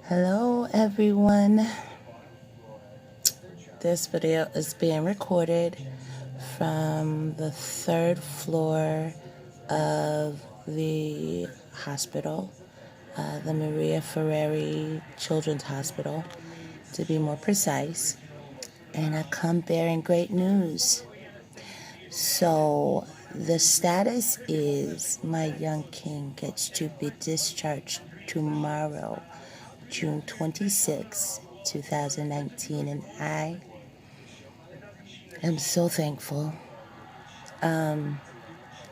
Hello everyone. This video is being recorded from the third floor of the hospital, the Maria Ferreri Children's Hospital, to be more precise. And I come bearing great news. So the status is my young king gets to be discharged tomorrow, June 26, 2019, and I am so thankful.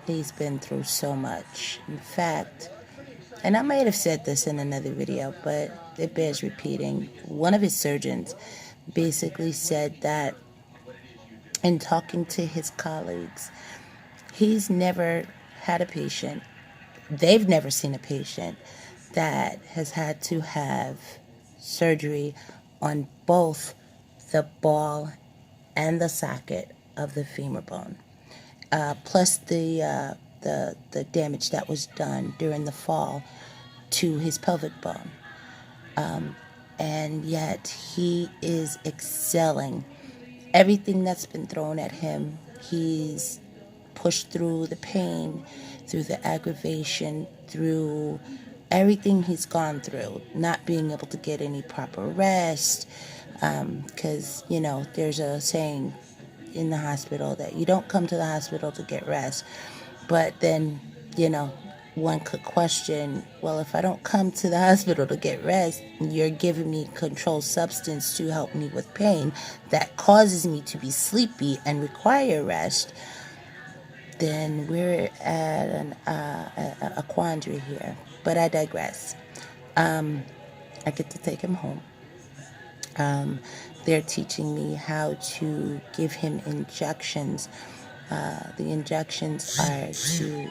He's been through so much. In fact, and I might have said this in another video, but it bears repeating. One of his surgeons basically said that in talking to his colleagues, he's never had a patient, they've never seen a patient that has had to have surgery on both the ball and the socket of the femur bone, plus the damage that was done during the fall to his pelvic bone. And yet he is excelling. Everything that's been thrown at him, he's pushed through the pain, through the aggravation, through everything he's gone through, not being able to get any proper rest, because, there's a saying in the hospital that you don't come to the hospital to get rest. But then, one could question, well, if I don't come to the hospital to get rest, you're giving me controlled substance to help me with pain that causes me to be sleepy and require rest, then we're at a quandary here. But I digress. I get to take him home. They're teaching me how to give him injections. The injections are to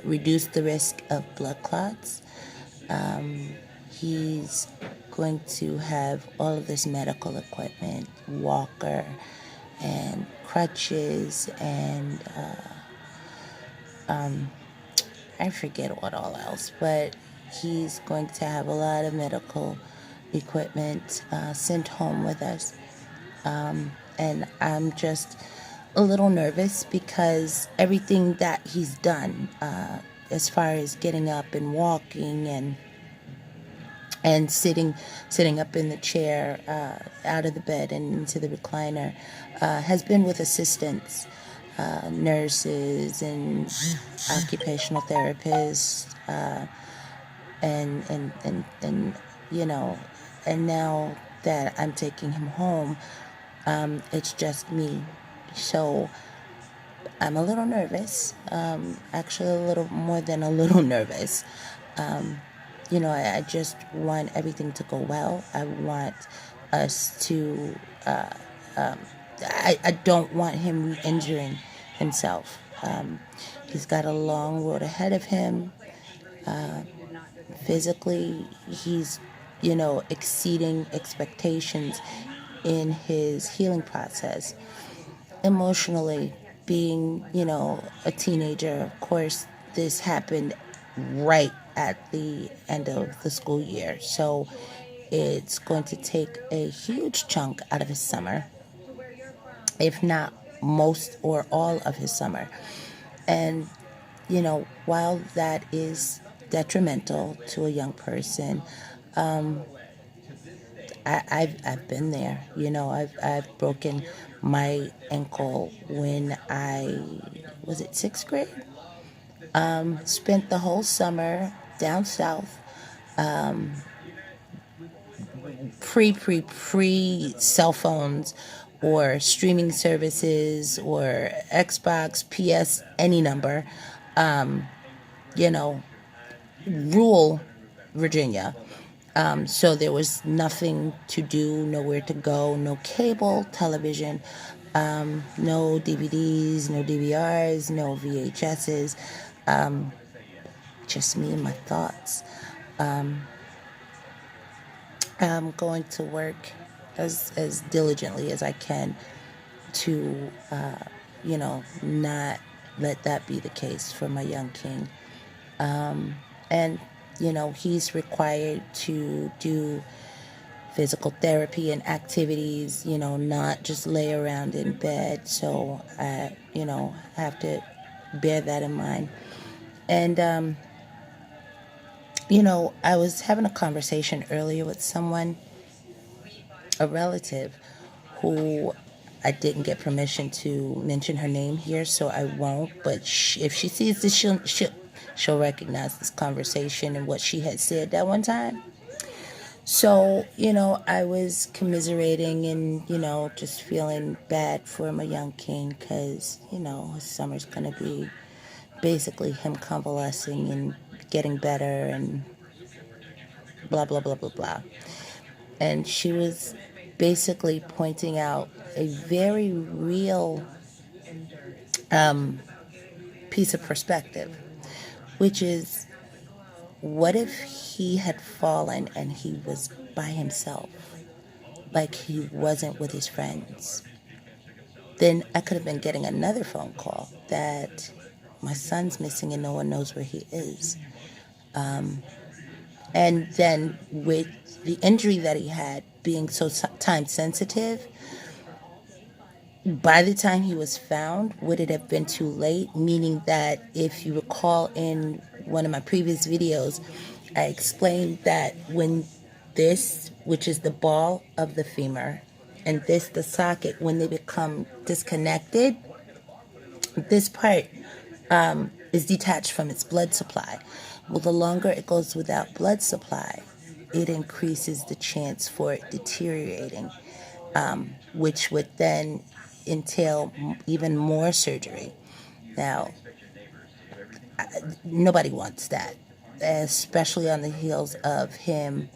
reduce the risk of blood clots. He's going to have all of this medical equipment, walker and crutches, and I forget what all else, but he's going to have a lot of medical equipment sent home with us. And I'm just a little nervous because everything that he's done, as far as getting up and walking and sitting up in the chair, out of the bed and into the recliner, has been with assistants, nurses and occupational therapists, and and now that I'm taking him home, it's just me. So I'm a little nervous, actually a little more than a little nervous. I just want everything to go well. I want us to, I don't want him re-injuring himself. He's got a long road ahead of him. Physically, he's, exceeding expectations in his healing process. Emotionally, being, a teenager, of course, this happened right at the end of the school year. So it's going to take a huge chunk out of his summer, if not most or all of his summer. And, while that is detrimental to a young person, I've been there. I've broken my ankle when I was it sixth grade. Spent the whole summer down south, pre cell phones or streaming services or Xbox, PS, any number. You know, rural Virginia. So there was nothing to do, nowhere to go, no cable television, no DVDs, no DVRs, no VHSs, just me and my thoughts. I'm going to work as diligently as I can to, not let that be the case for my young king. And He's required to do physical therapy and activities, not just lay around in bed. So I have to bear that in mind. And, I was having a conversation earlier with someone, a relative, who I didn't get permission to mention her name here, so I won't. But if she sees this, she'll recognize this conversation and what she had said that one time. So, I was commiserating and, just feeling bad for my young king because, his summer's going to be basically him convalescing and getting better and blah, blah, blah, blah, blah. And she was basically pointing out a very real piece of perspective, which is, what if he had fallen and he was by himself, like he wasn't with his friends? Then I could have been getting another phone call that my son's missing and no one knows where he is. And then with the injury that he had being so time sensitive, by the time he was found, would it have been too late? Meaning that if you recall in one of my previous videos, I explained that when this, which is the ball of the femur, and this, the socket, when they become disconnected, this part is detached from its blood supply. Well, the longer it goes without blood supply, it increases the chance for it deteriorating, which would then entail even more surgery. Now, nobody wants that, especially on the heels of him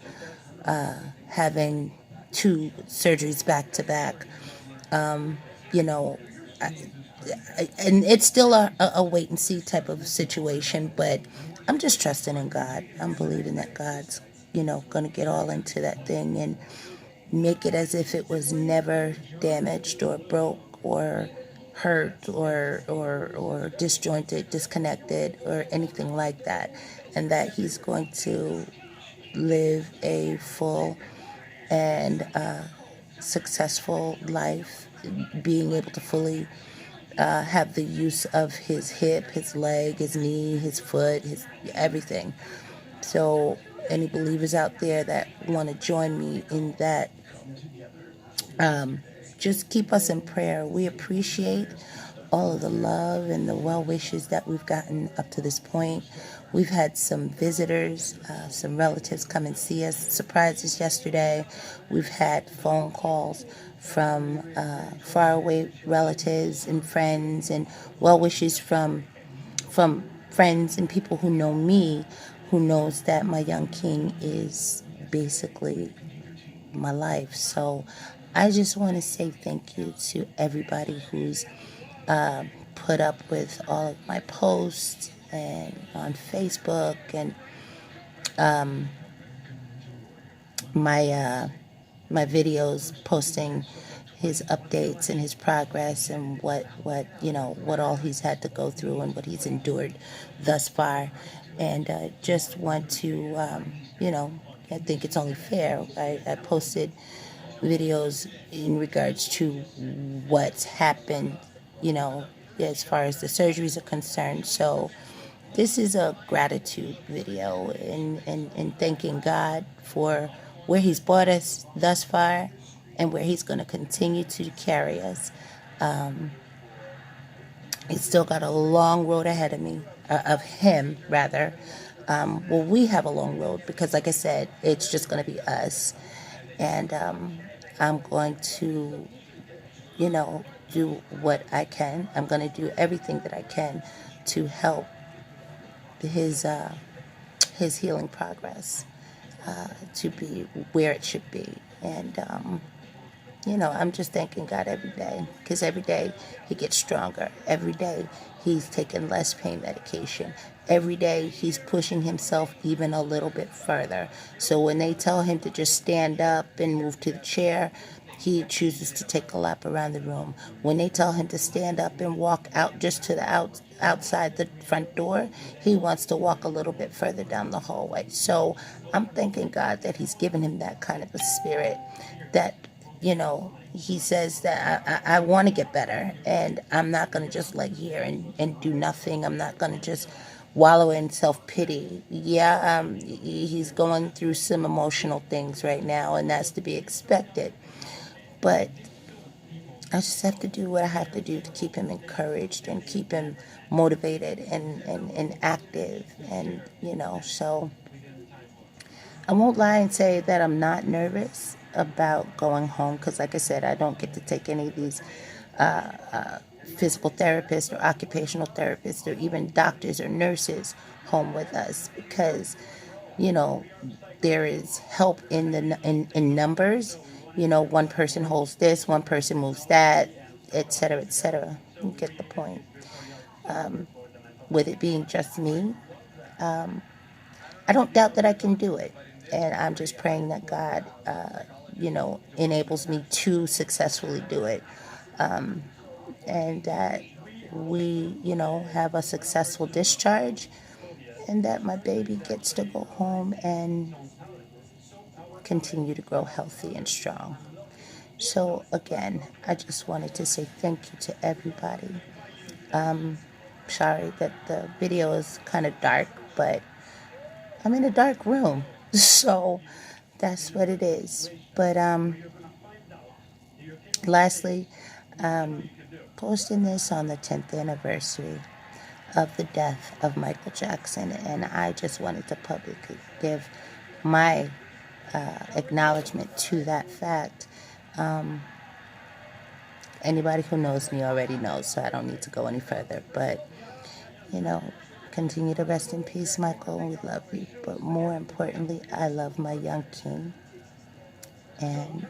having two surgeries back to back. You know, and it's still a wait and see type of situation, but I'm just trusting in God. I'm believing that God's, going to get all into that thing and make it as if it was never damaged or broke or hurt or disjointed, disconnected, or anything like that, and that he's going to live a full and successful life, being able to fully have the use of his hip, his leg, his knee, his foot, his everything. So any believers out there that want to join me in that, just keep us in prayer. We appreciate all of the love and the well wishes that we've gotten up to this point. We've had some visitors, some relatives come and see us, surprised us yesterday. We've had phone calls from faraway relatives and friends, and well wishes from friends and people who know me, who knows that my young king is basically my life. So I just want to say thank you to everybody who's put up with all of my posts and on Facebook and my videos posting his updates and his progress and what all he's had to go through and what he's endured thus far. And just want to I think it's only fair. I posted videos in regards to what's happened, as far as the surgeries are concerned. So this is a gratitude video and thanking God for where he's brought us thus far and where he's going to continue to carry us. He's still got a long road ahead of me, of him rather. Well, we have a long road because, like I said, it's just going to be us. And I'm going to, do what I can. I'm going to do everything that I can to help his healing progress to be where it should be. And, I'm just thanking God every day because every day he gets stronger. Every day he's taking less pain medication. Every day he's pushing himself even a little bit further. So when they tell him to just stand up and move to the chair, he chooses to take a lap around the room. When they tell him to stand up and walk out just to the outside the front door, he wants to walk a little bit further down the hallway. So I'm thanking God that he's given him that kind of a spirit, that, he says that I want to get better, and I'm not going to just lay here and do nothing. I'm not going to just wallow in self-pity. Yeah, he's going through some emotional things right now, and that's to be expected. But I just have to do what I have to do to keep him encouraged and keep him motivated and active. And, so I won't lie and say that I'm not nervous about going home, because, like I said, I don't get to take any of these physical therapists or occupational therapists or even doctors or nurses home with us, because, there is help in numbers. One person holds this, one person moves that, etc., etc. You get the point. With it being just me, I don't doubt that I can do it. And I'm just praying that God, enables me to successfully do it. And that we, have a successful discharge, and that my baby gets to go home and continue to grow healthy and strong. So again, I just wanted to say thank you to everybody. Sorry that the video is kind of dark, but I'm in a dark room, so that's what it is. But lastly, posting this on the 10th anniversary of the death of Michael Jackson, and I just wanted to publicly give my acknowledgement to that fact. Anybody who knows me already knows, so I don't need to go any further. But, continue to rest in peace, Michael. We love you. But more importantly, I love my young king. And,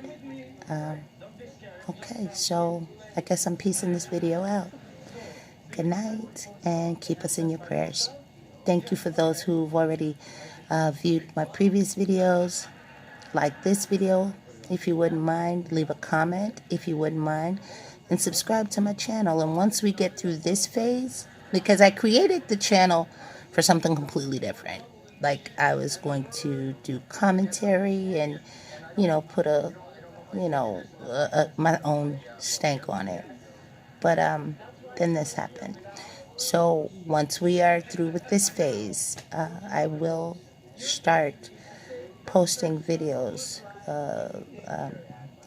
okay, so I guess I'm piecing this video out. Good night, and keep us in your prayers. Thank you for those who've already viewed my previous videos. Like this video, if you wouldn't mind. Leave a comment, if you wouldn't mind. And subscribe to my channel. And once we get through this phase, because I created the channel for something completely different. Like, I was going to do commentary and, put my own stank on it. But then this happened. So once we are through with this phase, I will start posting videos.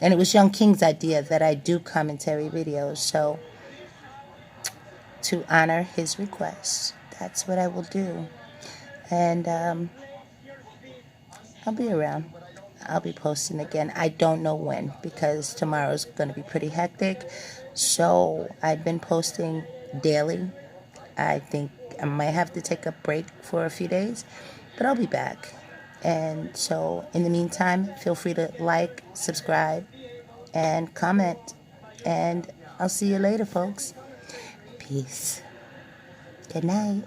And it was Young King's idea that I do commentary videos. So to honor his request, that's what I will do. And I'll be around. I'll be posting again. I don't know when, because tomorrow's going to be pretty hectic. So I've been posting daily. I think I might have to take a break for a few days, but I'll be back. And so in the meantime, feel free to like, subscribe, and comment. And I'll see you later, folks. Peace. Good night.